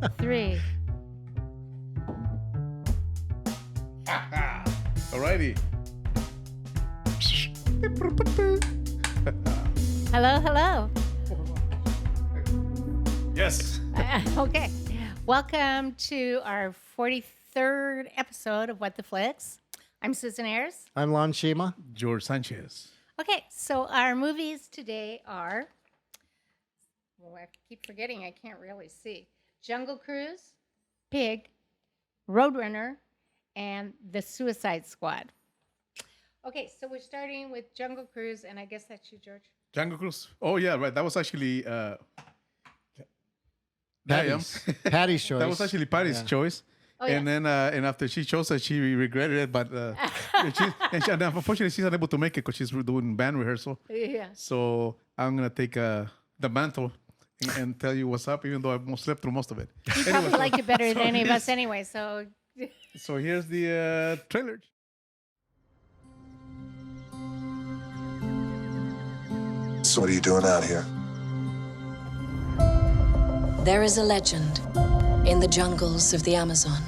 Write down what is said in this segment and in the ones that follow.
Three. Alrighty. Hello, hello. Yes. Okay. Welcome to our 43rd episode of What the Flicks. I'm Susan Ayers. I'm Lon Shima. George Sanchez. Okay, so our movies today are, well, I keep forgetting, I can't really see. Jungle Cruise, Pig, Roadrunner, and The Suicide Squad. Okay, so we're starting with Jungle Cruise, and I guess that's you, George. Jungle Cruise. Oh, yeah, right. That was actually... Patty's choice. That was actually Patty's choice. Oh, and yes. then, and after she chose it, she regretted it. But and unfortunately, she's unable to make it because she's doing band rehearsal. Yeah. So I'm gonna take the mantle and tell you what's up, even though I've slept through most of it. You probably liked it better than any of us anyway, so... So here's the trailer. So what are you doing out here? There is a legend in the jungles of the Amazon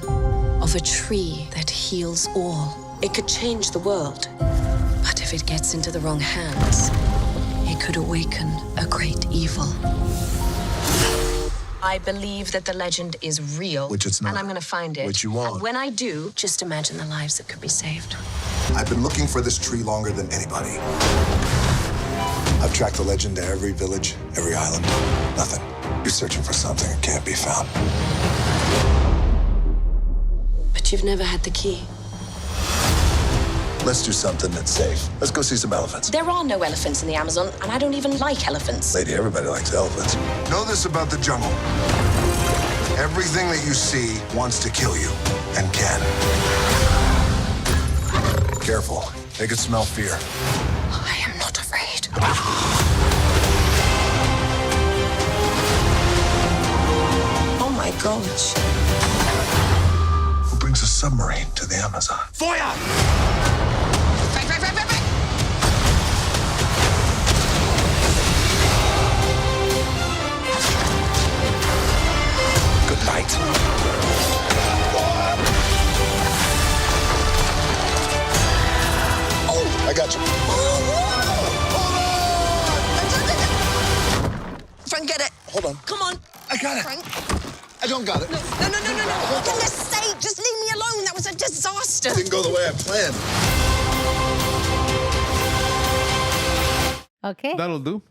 of a tree that heals all. It could change the world, but if it gets into the wrong hands, it could awaken a great evil. I believe that the legend is real. Which it's not. And I'm going to find it. Which you won't. And when I do, just imagine the lives that could be saved. I've been looking for this tree longer than anybody. I've tracked the legend to every village, every island. Nothing. You're searching for something that can't be found. But you've never had the key. Let's do something that's safe. Let's go see some elephants. There are no elephants in the Amazon, and I don't even like elephants. Lady, everybody likes elephants. Know this about the jungle. Everything that you see wants to kill you, and can. Careful. They could smell fear. I am not afraid. Oh my gosh. Who brings a submarine to the Amazon? Feuer! Good night. Oh, I got you. Frank, get it. Hold on. Come on. I got it. Frank. I don't got it. No. For goodness sake, just leave me alone. That was a disaster. Didn't go the way I planned. Okay. That'll do.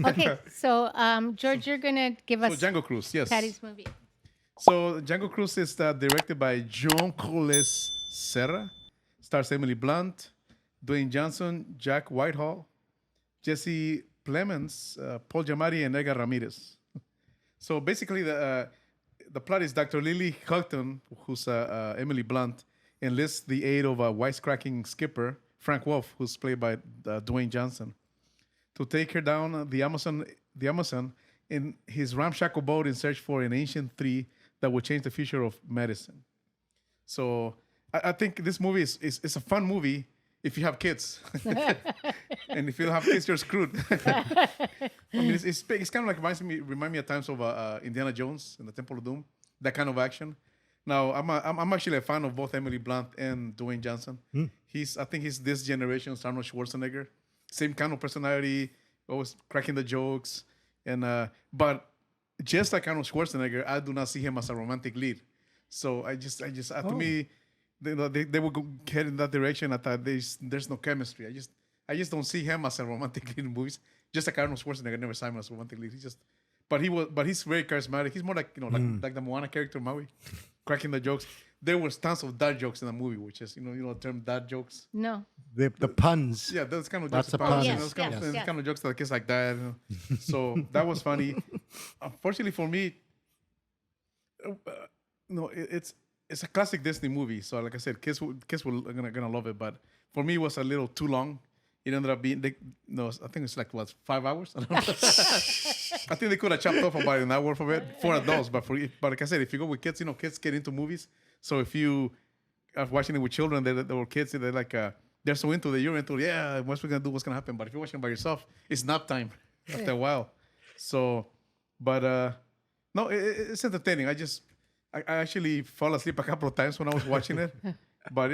Okay, so George, you're going to give So us Jungle Cruise, yes. Patty's movie. So Jungle Cruise is directed by John Coles Serra. Stars Emily Blunt, Dwayne Johnson, Jack Whitehall, Jesse Plemons, Paul Giamatti, and Edgar Ramirez. So basically, the plot is Dr. Lily Houghton, who's Emily Blunt, enlists the aid of a wisecracking skipper, Frank Wolf, who's played by Dwayne Johnson, to take her down the Amazon in his ramshackle boat in search for an ancient tree that will change the future of medicine. So I think this movie is a fun movie if you have kids. And if you don't have kids, you're screwed. I mean, it's kind of like remind me at times of Indiana Jones and the Temple of Doom, that kind of action. Now, I'm actually a fan of both Emily Blunt and Dwayne Johnson. I think he's this generation's Arnold Schwarzenegger. Same kind of personality, always cracking the jokes, and but just like Arnold Schwarzenegger, I do not see him as a romantic lead. So to me, they would go head in that direction. I thought there's no chemistry. I just don't see him as a romantic lead in movies. Just like Arnold Schwarzenegger, never saw him as a romantic lead. But he's very charismatic. He's more like like the Moana character Maui, cracking the jokes. There was tons of dad jokes in the movie, which is the term dad jokes. No. The puns. Yeah, those kind of Lots jokes. of puns. Yes, Those yes. kind of jokes that kids like that. So that was funny. Unfortunately for me, it's a classic Disney movie. So like I said, kids were gonna love it. But for me, it was a little too long. It ended up being, I think it's like, 5 hours? I don't know. I think they could have chopped off about an hour of it for adults. But like I said, if you go with kids, kids get into movies. So if you are watching it with children, they were kids, they're like, they're so into it, you're into it, yeah, what's we going to do, what's going to happen? But if you're watching by yourself, it's nap time after a while. So, but No, it's entertaining. I actually fall asleep a couple of times when I was watching it. But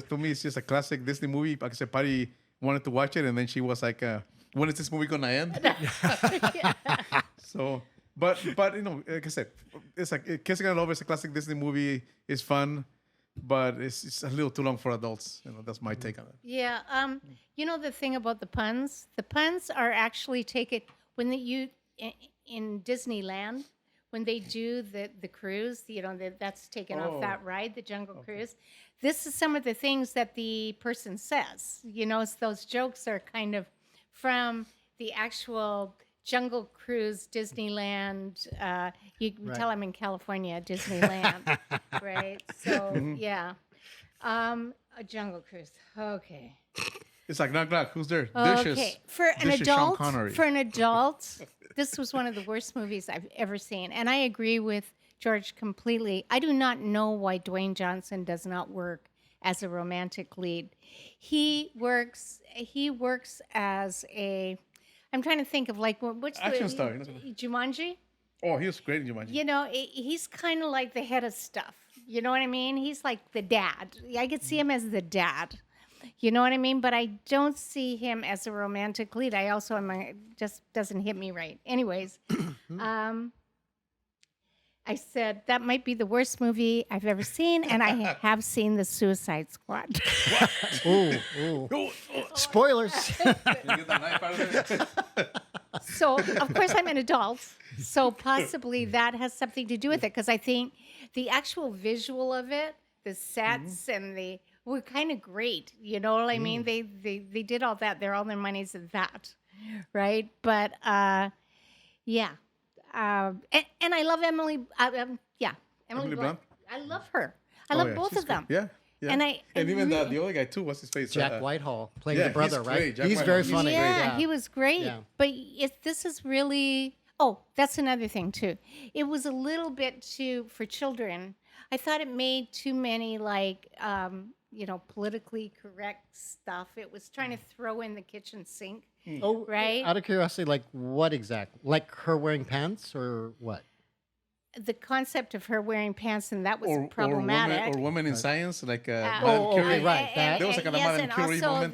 to me, it's just a classic Disney movie. Like I said, Patty wanted to watch it, and then she was like, "When is this movie gonna end?" So, but like I said, it's like Kissing on Love is a classic Disney movie. It's fun, but it's a little too long for adults. That's my take on it. Yeah. The thing about the puns are actually taken when in Disneyland, when they do the cruise, that's taken off that ride, the Jungle Cruise. This is some of the things that the person says. Those jokes are kind of from the actual Jungle Cruise Disneyland. You can tell I'm in California, Disneyland, right? So yeah, a Jungle Cruise. Okay. It's like knock knock. Who's there? Okay, Dishes. for an Dishes, Sean adult, Connery. this was one of the worst movies I've ever seen, and I agree with George completely. I do not know why Dwayne Johnson does not work as a romantic lead. He works as a. I'm trying to think of which Action star. Jumanji. Oh, he was great in Jumanji. He's kind of like the head of stuff. You know what I mean? He's like the dad. I could see him as the dad. You know what I mean? But I don't see him as a romantic lead. I also just doesn't hit me right. Anyways, I said that might be the worst movie I've ever seen, and I have seen The Suicide Squad. Ooh. Spoilers. So, of course, I'm an adult. So possibly that has something to do with it, because I think the actual visual of it, the sets and were kind of great. You know what I mean? They did all that. All their money's in that, right? But yeah. And I love Emily. Emily Blunt. I love her. I love both she's of them. good. Yeah. And even the other guy too. What's his face? Jack Whitehall playing yeah, the brother, he's right? great. Jack He's Whitehall. very He's funny. Yeah, he was great. Yeah. But this is really. Oh, that's another thing too. It was a little bit too for children. I thought it made too many politically correct stuff. It was trying to throw in the kitchen sink. Oh, right. Out of curiosity, like what exactly? Like her wearing pants or what? The concept of her wearing pants, and that was Or problematic. women in science, like Madame oh, Curie. okay, right. There was like a yes, Madame and Curie also moment.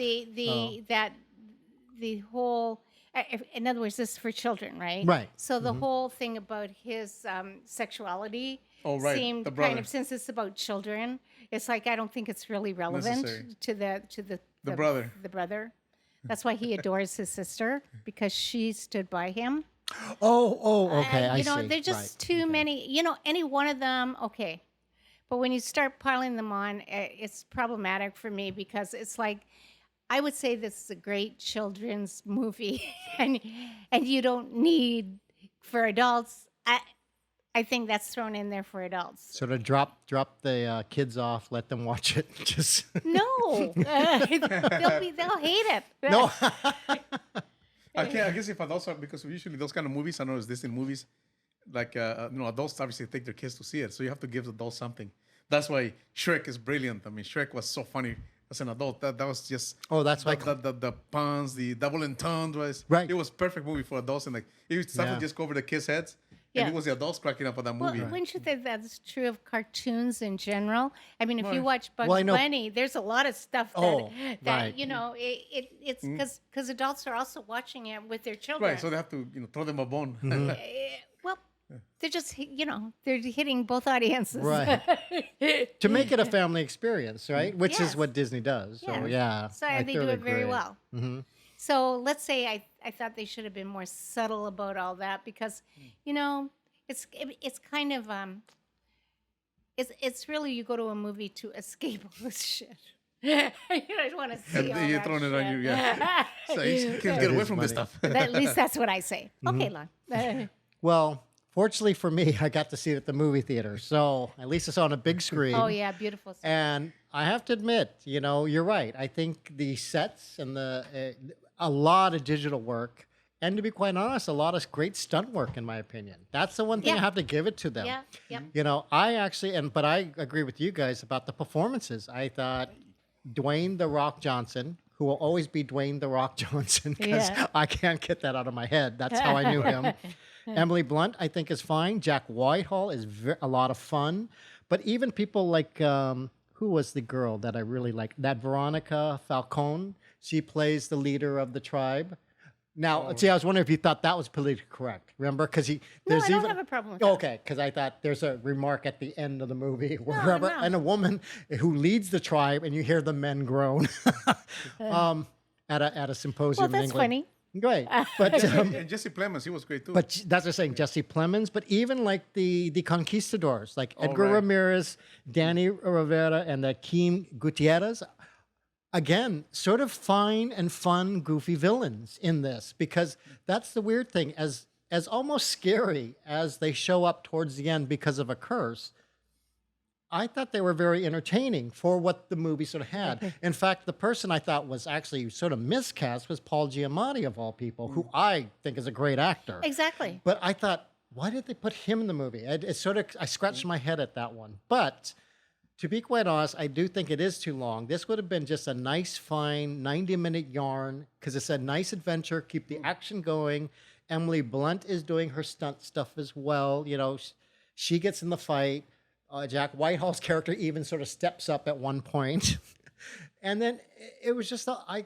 the whole. In other words, this is for children, right? Right. So the whole thing about his sexuality Oh, right, seemed the kind brother. of, since it's about children, it's like I don't think it's really relevant Necessary. to the brother. The brother. That's why he adores his sister, because she stood by him. Okay. I see. They're just Right. too many. Any one of them, okay. But when you start piling them on, it's problematic for me, because it's like, I would say this is a great children's movie, and you don't need for adults. I think that's thrown in there for adults. So to drop the kids off, let them watch it. Just No, they'll hate it. no. I guess if adults are, because usually those kind of movies, I know it's Disney movies, like adults obviously take their kids to see it, so you have to give the adults something. That's why Shrek is brilliant. I mean, Shrek was so funny as an adult. That was just That's why. the puns, the double entendres. Right. It was perfect movie for adults, and like it would something Yeah. just go over the kids' heads. Yeah. And it was the adults cracking up at that Well, movie. wouldn't you think that's true of cartoons in general? I mean, if you Right. watch Bugs Well, I know- Bunny, there's a lot of stuff that, right. it's because adults are also watching it with their children. Right, so they have to throw them a bone. Well, they're just, they're hitting both audiences. Right. To make it a family experience, right? Which Yes. is what Disney does. So yeah. So they do thoroughly it very agree. well. So let's say I thought they should have been more subtle about all that, because, it's kind of it's really, you go to a movie to escape all this shit. I don't want to see all And you're that throwing it on shit. you, yeah. So you can get away from this funny. stuff. At least that's what I say. Okay, Lon. Well, fortunately for me, I got to see it at the movie theater. So at least it's on a big screen. Oh yeah, beautiful. And I have to admit, you're right. I think the sets and a lot of digital work, and to be quite honest, a lot of great stunt work, in my opinion. That's the one thing I Yeah. have to give it to them. Yeah, yep. I actually, but I agree with you guys about the performances. I thought Dwayne "The Rock" Johnson, who will always be Dwayne "The Rock" Johnson, because Yeah. I can't get that out of my head. That's how I knew him. Emily Blunt, I think, is fine. Jack Whitehall is a lot of fun. But even people like, who was the girl that I really liked? That Veronica Falcone. She plays the leader of the tribe. Now, see, I was wondering if you thought that was politically correct. Remember? Because No, there's I don't even have a problem with that. okay, because I thought there's a remark at the end of the movie where No, no. and a woman who leads the tribe, and you hear the men groan at a symposium Well, in that's England. funny. Great, but And Jesse Plemons, he was great too. that's what I'm saying. Jesse Plemons, but even like the conquistadors, like Edgar right. Ramirez, Danny Rivera, and Kim Gutierrez. Again, sort of fine and fun, goofy villains in this, because that's the weird thing. As almost scary as they show up towards the end because of a curse, I thought they were very entertaining for what the movie sort of had. In fact, the person I thought was actually sort of miscast was Paul Giamatti, of all people, who I think is a great actor. Exactly. But I thought, why did they put him in the movie? I scratched my head at that one. But to be quite honest, I do think it is too long. This would have been just a nice, fine 90-minute yarn, because it's a nice adventure, keep the action going. Emily Blunt is doing her stunt stuff as well. You know, she gets in the fight. Jack Whitehall's character even sort of steps up at one point. And then it was just, I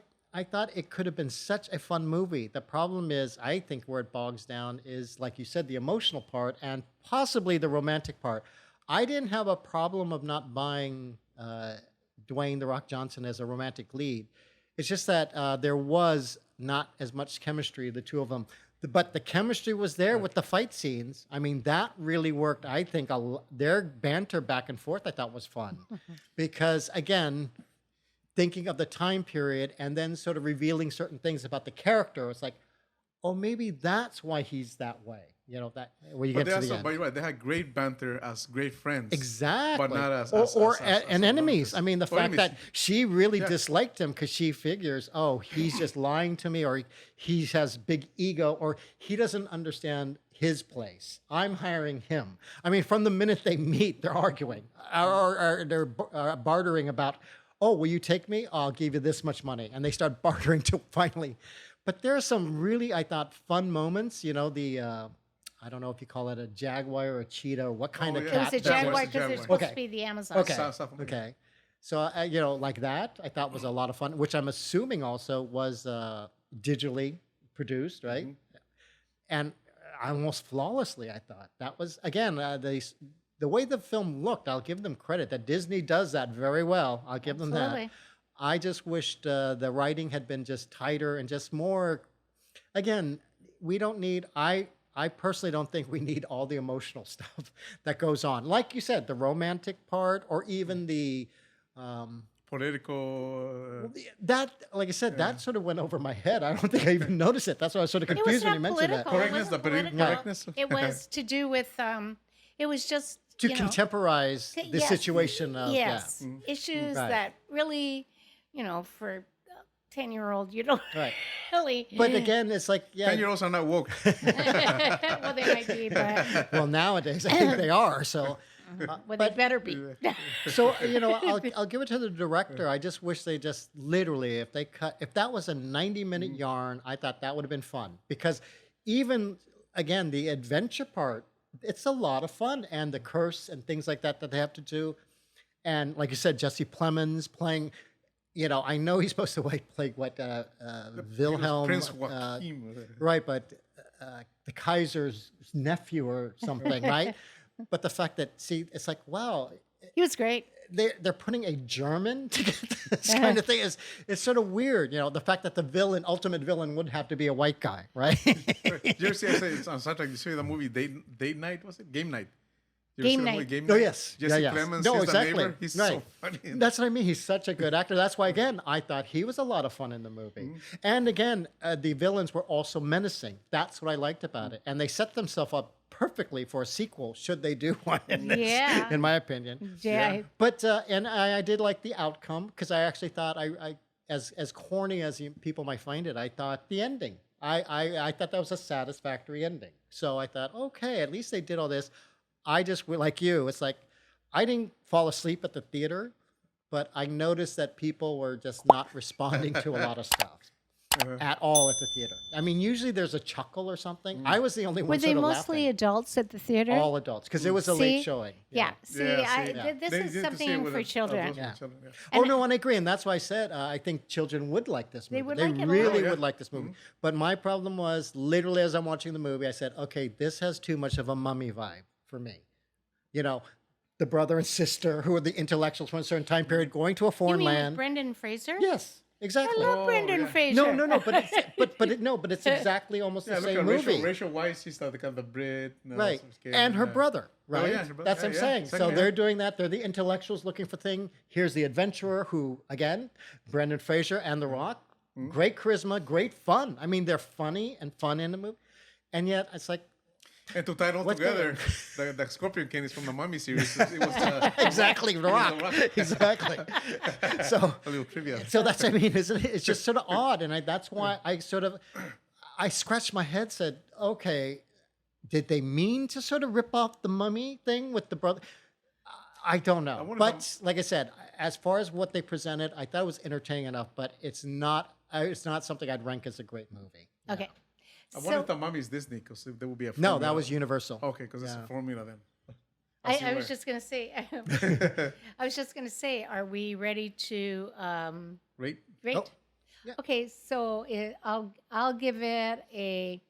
thought it could have been such a fun movie. The problem is, I think where it bogs down is, like you said, the emotional part and possibly the romantic part. I didn't have a problem of not buying Dwayne "The Rock" Johnson as a romantic lead. It's just that there was not as much chemistry, the two of them. But the chemistry was there with the fight scenes. I mean, that really worked. I think their banter back and forth, I thought, was fun. Because, again, thinking of the time period and then sort of revealing certain things about the character, it's like, oh, maybe that's why he's that way. You know, that when you but get to the end. but you're right, they had great banter as great friends. Exactly. But not as enemies. I mean, the fact enemies. that she really disliked him because she figures, oh, he's just lying to me, or he has big ego, or he doesn't understand his place. I'm hiring him. I mean, from the minute they meet, they're arguing or they're bartering about, oh, will you take me? I'll give you this much money. And they start bartering to finally. But there are some really, I thought, fun moments. You know, I don't know if you call it a jaguar or a cheetah or what kind of yeah. It was cat. a Jaguar. jaguar It's a because they're jaguar. supposed Okay. to be the Amazon. Okay. South America. Okay. So, you know, like that, I thought was a lot of fun, which I'm assuming also was digitally produced, right? And almost flawlessly, I thought. That was, again, the way the film looked, I'll give them credit that Disney does that very well. I'll give them that. Absolutely. I just wished the writing had been just tighter and just more. Again, we don't need. I personally don't think we need all the emotional stuff that goes on. Like you said, the romantic part, or even the Political. that. Like I said, that sort of went over my head. I don't think I even noticed it. That's why I was sort of It was confused when you not mentioned that. political. It Correctness, wasn't the political political. correctness. It was to do with. It was just To you know, contemporize the yes, situation of yes, yeah. issues Right. that really, you know, for a 10-year-old, you don't Right. really. But again, it's like 10-year-olds are not woke. well, they might be, but well, nowadays I think they are. So, well, they better be. so you know, I'll give it to the director. I just wish they just literally, if that was a 90-minute yarn, I thought that would have been fun, because even again the adventure part, it's a lot of fun, and the curse and things like that they have to do, and like you said, Jesse Plemons playing. You know, I know he's supposed to play what Wilhelm, Prince Joachim. right? But the Kaiser's nephew or something, right? But the fact that, see, it's like, wow, He was great. they're putting a German to get this kind of thing is it's sort of weird. You know, the fact that the ultimate villain would have to be a white guy, right? Did you ever see, I say it's on Star Trek, you see the movie Date Night, was it? Game Night. You ever Game see the Night. movie Game Oh Night? yes, Jesse yeah, Plemons, no, he's exactly. the neighbor. He's right. so funny. That's what I mean. He's such a good actor. That's why, again, I thought he was a lot of fun in the movie. And again, the villains were also menacing. That's what I liked about it. And they set themselves up perfectly for a sequel, should they do one in this, Yeah. in my opinion. Yeah. But and I did like the outcome, because I actually thought I as corny as people might find it, I thought the ending. I thought that was a satisfactory ending. So I thought, okay, at least they did all this. I just, like you, it's like, I didn't fall asleep at the theater, but I noticed that people were just not responding to a lot of stuff. at all at the theater. I mean, usually there's a chuckle or something. I was the only one Were they sort of mostly laughing. adults at the theater? All adults, because it was a late See? showing. Yeah. See, this They is did to see it something with for children. adults Yeah. and children, yeah. Oh no, and I agree, and that's why I said I think children would like this movie. They would like it a really lot. would like this movie. But my problem was, literally, as I'm watching the movie, I said, "Okay, this has too much of a Mummy vibe for me." You know, the brother and sister who are the intellectuals from a certain time period going to a You foreign mean with land. Brendan Fraser? Yes, I exactly. love Brendan yeah. Fraser. No, but it's exactly almost Yeah, the look same at movie. Rachel Weisz, she's the kind of the Brit. Right. And her brother, right? yeah, her brother. That's what I'm Yeah, saying. same So here. they're doing that. They're the intellectuals looking for thing. Here's the adventurer who, again, Brendan Fraser and The Rock. Great charisma, great fun. I mean, they're funny and fun in the movie. And yet, it's like, And to tie it all What's together, the Scorpion King is from the Mummy series. It was exactly, The Rock. Rock. Exactly. So, a little trivia. so that's what I mean, isn't it? It's just sort of odd. And that's why I scratched my head, said, okay, did they mean to sort of rip off the Mummy thing with the brother? I don't know. wonder But like I said, as far as what they presented, I thought it was entertaining enough, but it's not something I'd rank as a great movie. Okay. I wonder if the Mummy is Disney, because there would be a No, formula. that was Universal. Okay, because it's a formula then. I was just gonna say. I was just gonna say, are we ready to Right? rate? Oh, yeah. Okay, so I'll give it a.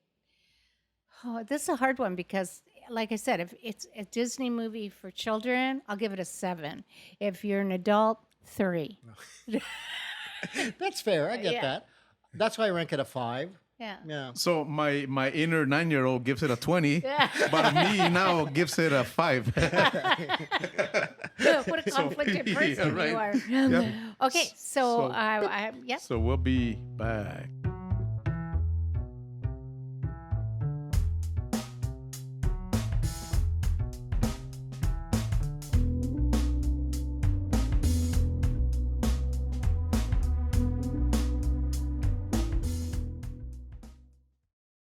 Oh, this is a hard one because, like I said, if it's a Disney movie for children, I'll give it a 7. If you're an adult, 3. That's fair. I get Yeah. that. That's why I rank it a 5. Yeah. Yeah. So my inner 9-year-old gives it a 20, but me now gives it a 5. What a conflicted person right. you are. Yep. Okay, so, So- yeah. So we'll be back.